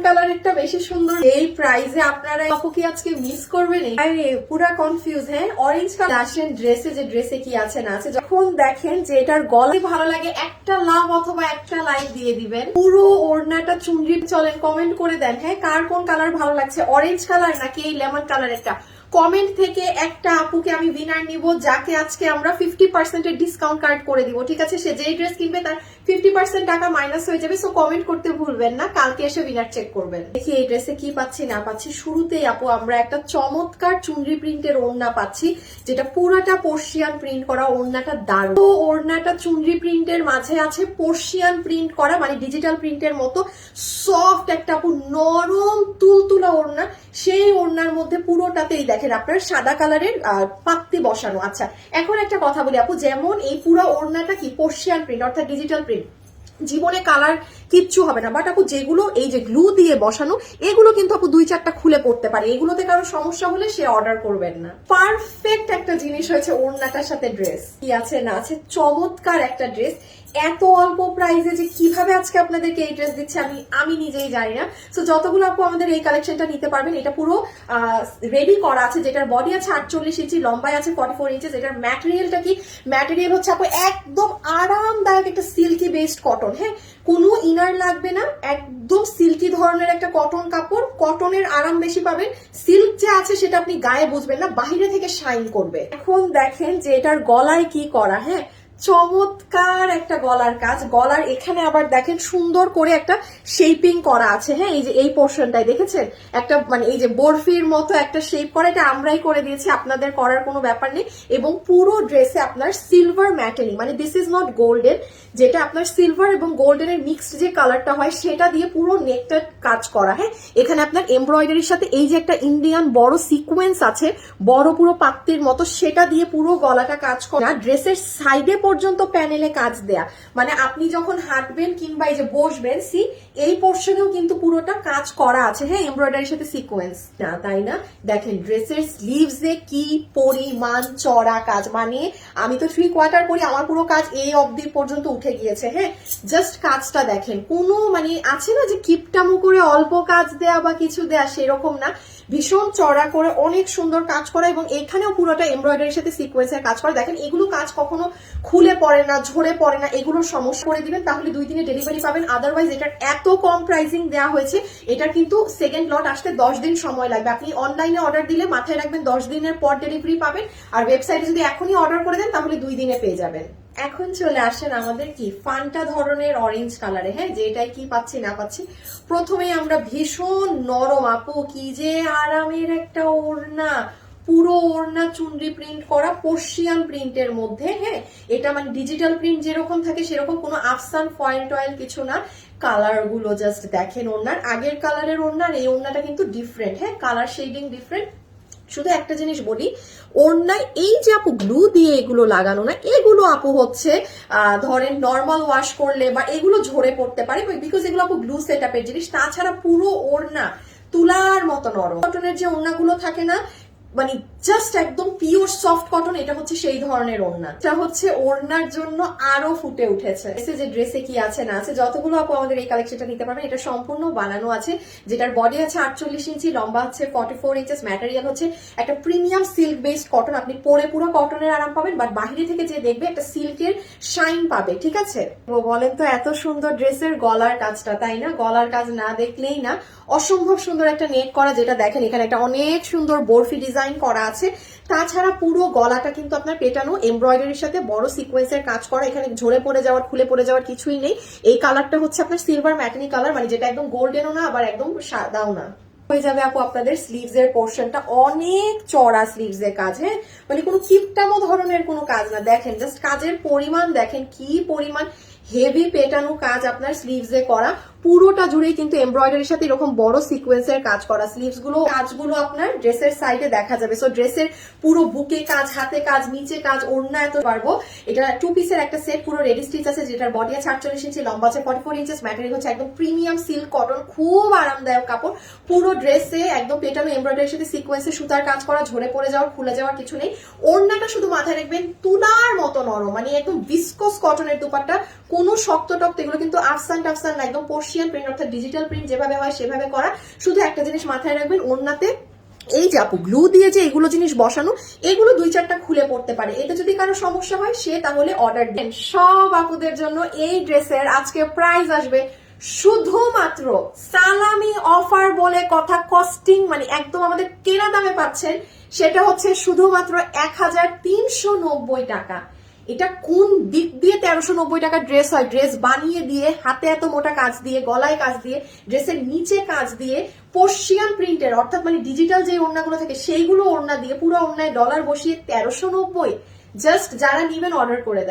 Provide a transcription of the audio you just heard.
কালারেরটা বেশি সুন্দর? এই প্রাইসে আপনারা আপু কি আজকে মিস করবেন? আরে পুরা কনফিউজ। হ্যাঁ, অরেঞ্জ কালার আসেন ড্রেসে, যে ড্রেসে কি আছে না আছে, যখন দেখেন যে এটার গলায় ভালো লাগে একটা লাভ অথবা একটা লাইক দিয়ে দিবেন। পুরো ওড়নাটা চুনরি চলেন কমেন্ট করে দেন। হ্যাঁ, কার কোন কালার ভালো লাগছে, অরেঞ্জ কালার নাকি এই লেমন কালারেরটা? কমেন্ট থেকে একটা আপুকে আমি উইনার নিব, যাকে আজকে আমরা 50% এর ডিসকাউন্ট কার্ড করে দিব। ঠিক আছে, সে যেই ড্রেস কিনবে তার 50% টাকা মাইনাস হয়ে যাবে। সো কমেন্ট করতে ভুলবেন না, কালকে এসে উইনার চেক করবেন। দেখি এই ড্রেসে কি পাচ্ছি না পাচ্ছি। শুরুতেই আপু আমরা একটা চমৎকার চুনরি প্রিন্টের ওড়না পাচ্ছি, যেটা পুরাটা পর্শিয়ান প্রিন্ট করা। ওড়নাটা দারুণ। তো ওড়নাটা চুনরি প্রিন্টের মাঝে আছে পর্শিয়ান প্রিন্ট করা, মানে ডিজিটাল প্রিন্টের মতো সফট একটা আপু নরম তুলতুলা ওড়না। সেই ওড়নার মধ্যে পুরোটাতেই দেখেন আপনার সাদা কালারের পাত্তি বসানো। আচ্ছা, এখন একটা কথা বলি আপু, যেমন এই পুরো ওড়নাটা কি পর্শিয়ান প্রিন্ট অর্থাৎ ডিজিটাল প্রিন্ট, জীবনে কালার কিচ্ছু হবে না। বাট আপু যেগুলো এই যে গ্লু দিয়ে বসানো, এগুলো কিন্তু আপু 2-4টা খুলে পড়তে পারে। এগুলোতে কারো সমস্যা হলে সে অর্ডার করবেন না। পারফেক্ট একটা জিনিস হয়েছে ওড়নাটার সাথে ড্রেস কি আছে না আছে, চমৎকার একটা ড্রেস। এত অল্প প্রাইসে যে কিভাবে আজকে আপনাদেরকে এই ড্রেস দিচ্ছে আমি নিজেই জানি না। তো যতগুলো আপু আমাদের এই কালেকশনটা নিতে পারবেন, এটা পুরো রেডি করা আছে, যেটার বডি আছে 48 ইঞ্চি, লম্বায় আছে 44 ইঞ্চেস। এটার ম্যাটেরিয়ালটা কি, ম্যাটেরিয়াল হচ্ছে আপু একদম আরামদায়ক একটা সিল্কি বেসড কটন। হ্যাঁ, কোনো ইনার লাগবে না, একদম সিল্কি ধরনের একটা কটন কাপড়। কটনের আরাম বেশি পাবেন, সিল্ক যে আছে সেটা আপনি গায়ে বুঝবেন না, বাহিরে থেকে শাইন করবে। এখন দেখেন যে এটার গলায় কি করা। হ্যাঁ, চমৎকার একটা গলার কাজ। গলার এখানে আবার দেখেন সুন্দর করে একটা শেপিং করা আছে। হ্যাঁ, এই যে এই পোর্শনটাই দেখেছেন একটা মানে এই যে বরফির মতো একটা শেপ করা, এটা আমরাই করে দিয়েছি, আপনাদের করার কোনো ব্যাপার নেই। এবং পুরো ড্রেসে আপনার সিলভার ম্যাটেনিং, মানে দিস ইজ নট গোল্ডেন, যেটা আপনার সিলভার এবং গোল্ডেনের মিক্সড যে কালারটা হয় সেটা দিয়ে পুরো নেকটা কাজ করা। হ্যাঁ, এখানে আপনার এমব্রয়ডারির সাথে এই যে একটা ইন্ডিয়ান বড় সিকোয়েন্স আছে, বড় পুরো পাত্তির মতো, সেটা দিয়ে পুরো গলাটা কাজ করা। ড্রেসের সাইডে পর্যন্ত প্যানেলে কাজ দেয়া, মানে আপনি যখন হাঁটবেন কিংবা এই যে বসবেন, সি এই পোর্শনেও কিন্তু পুরোটা কাজ করা আছে। হ্যাঁ, এমব্রয়ডারির সাথে সিকোয়েন্স না, তাই না? দেখেন ড্রেসের স্লিভসে কি পরিমাণ চড়া কাজ, মানে আমি তো 3/4 পরি, আমার পুরো কাজ এই অবধি পর্যন্ত উঠে গিয়েছে। হ্যাঁ, জাস্ট কাজটা দেখেন, কোনো মানে আছে না যে কিপটামো করে অল্প কাজ দেয়া বা কিছু দেয়া, সেরকম না, ভীষণ চড়া করে অনেক সুন্দর কাজ করা। এবং এখানেও পুরোটা এমব্রয়ডারির সাথে সিকোয়েন্সের কাজ করা। দেখেন এগুলো কাজ কখনো খুলে পড়ে না, ঝরে পড়ে না, এগুলোর সমস্যা করে দিবেন, তাহলে 2 দিনে ডেলিভারি পাবেন। আদারওয়াইজ এটার এত কম প্রাইসিং দেওয়া হয়েছে, এটার কিন্তু সেকেন্ড লট আসতে 10 দিন সময় লাগবে। আপনি অনলাইনে অর্ডার দিলে মাথায় রাখবেন 10 দিনের পর ডেলিভারি পাবেন, আর ওয়েবসাইটে যদি এখনই অর্ডার করে দেন তাহলে 2 দিনে পেয়ে যাবেন। এখন চলে আসেন আমাদের কি ফান্টা ধরনের অরেঞ্জ কালারে। হ্যাঁ, যেটাই কি পাচ্ছি না পাচ্ছি। প্রথমে আমরা ভীষণ নরম আপু, কি যে আরামের একটা ওড়না, পুরো ওড়না চুনরি প্রিন্ট করা পর্শিয়ান প্রিন্টের মধ্যে। হ্যাঁ, এটা মানে ডিজিটাল প্রিন্ট যেরকম থাকে সেরকম, কোনো আফসান ফয়েল টয়েল কিছু না। কালার গুলো জাস্ট দেখেন, ওড়নার আগের কালারের ওড়নার এই ওড়নাটা কিন্তু ডিফারেন্ট। হ্যাঁ, কালার শেডিং ডিফারেন্ট। শুধু একটা জিনিস বলি, ওড়নায় এই যে আপু গ্লু দিয়ে এগুলো লাগানো না, এগুলো আপু হচ্ছে ধরেন নর্মাল ওয়াশ করলে বা এগুলো ঝরে পড়তে পারে, বিকজ এগুলো আপু গ্লু সেট আপের জিনিস। তাছাড়া পুরো ওড়না তুলার মতো নরম। কটনের যে ওড়নাগুলো থাকে না, মানে জাস্ট একদম পিওর সফট কটন, এটা হচ্ছে সেই ধরনের ওড়না। এটা হচ্ছে ওড়নার জন্য আরো ফুটে উঠেছে। যে ড্রেসে কি আছে না আছে, যতগুলো আপু আমাদের এই কালেকশনটা নিতে পারবেন, এটা সম্পূর্ণ বানানো আছে, যেটার বডি আছে 48 ইঞ্চি, লম্বা হচ্ছে 44 ইঞ্চেস, ম্যাটেরিয়াল হচ্ছে একটা প্রিমিয়াম সিল্ক বেসড কটন। আপনি পরে পুরো কটনের আরাম পাবেন, বাট বাহিরে থেকে যে দেখবে একটা সিল্কের শাইন পাবে। ঠিক আছে, বলেন তো এত সুন্দর ড্রেসের গলার কাজটা, তাই না? গলার কাজ না দেখলেই না, অসম্ভব সুন্দর একটা নেক করা, যেটা দেখেন এখানে একটা অনেক সুন্দর বরফি ডিজাইন করা আছে। তাছাড়া পুরো গলাটা কিন্তু আপনার পেটানো, এমব্রয়ডারির সাথে বড় সিকোয়েন্সের কাজ করা। এখানে ঝরে পড়ে যাওয়ার খুলে পড়ে যাওয়ার কিছুই নেই। এই কালারটা হচ্ছে আপনার সিলভার ম্যাটেনি কালার, মানে যেটা একদম গোল্ডেনও না আবার একদম সাদাও না। হয়ে যাবে আপু আপনাদের স্লিভস এর পোর্শনটা অনেক চড়া স্লিভস এর কাজ। হ্যাঁ, মানে কোনো কিপটামো ধরনের কোনো কাজ না। দেখেন জাস্ট কাজের পরিমাণ দেখেন, কি পরিমাণ হেভি পেটানো কাজ আপনার স্লিভস এ করা। পুরোটা জুড়েই কিন্তু এমব্রয়ডারির সাথে এরকম বড় সিকোয়েন্সের কাজ করা। স্লিভস গুলো কাজগুলো আপনার ড্রেসের সাইডে দেখা যাবে। সো ড্রেসের পুরো বুকে কাজ, হাতে কাজ, নিচে কাজ, ওড়না এত পারবো। এটা 2 পিসের একটা সেট, পুরো রেডি স্টিচ আছে, যেটার বডি আছে 48 ইঞ্চি, লম্বা আছে 44 ইঞ্চেস, ম্যাটেরিয়াল হচ্ছে একদম প্রিমিয়াম সিল্ক কটন, খুব আরামদায়ক কাপড়। পুরো ড্রেসে একদম পেটানো এমব্রয়ডারির সাথে সিকোয়েন্সে সুতার কাজ করা, ঝরে পড়ে যাওয়ার খুলে যাওয়ার কিছু নেই। ওড়নাটা শুধু মাথায় রাখবেন তুলার মতো নরম, মানে একদম ভিসকস কটনের দুপাট্টা, কোনো শক্ত টক্ত এগুলো কিন্তু আফসান টাফসান না, একদম পার্সিয়ান প্রিন্ট অর্থাৎ ডিজিটাল প্রিন্ট যেভাবে হয় সেভাবে করা। শুধু একটা জিনিস মাথায় রাখবেন, ওড়নাতে এই যে আপু গ্লু দিয়ে যে এগুলো জিনিস বসানো, এগুলো 2-4টা খুলে পড়তে পারে। এতে যদি কারো সমস্যা হয় সে তাহলে অর্ডার দেন। সব আপুদের জন্য এই ড্রেসের আজকে প্রাইস আসবে শুধুমাত্র সালামি অফার বলে কথা, কস্টিং মানে একদম আমাদের কেনা দামে পাচ্ছেন, সেটা হচ্ছে শুধুমাত্র 1390 টাকা। এটা কোন দিক দিয়ে 1390 টাকা ড্রেস হয়? ড্রেস বানিয়ে দিয়ে, হাতে এত মোটা কাজ দিয়ে, গলায় কাজ দিয়ে, ড্রেসের নিচে কাজ দিয়ে, পার্সিয়ান প্রিন্টের অর্থাৎ মানে ডিজিটাল যে ওড়নাগুলো থাকে সেইগুলো ওড়না দিয়ে পুরো ওড়নায় ডলার বসিয়ে 1390। জাস্ট যারা নিবেন অর্ডার করে দেন।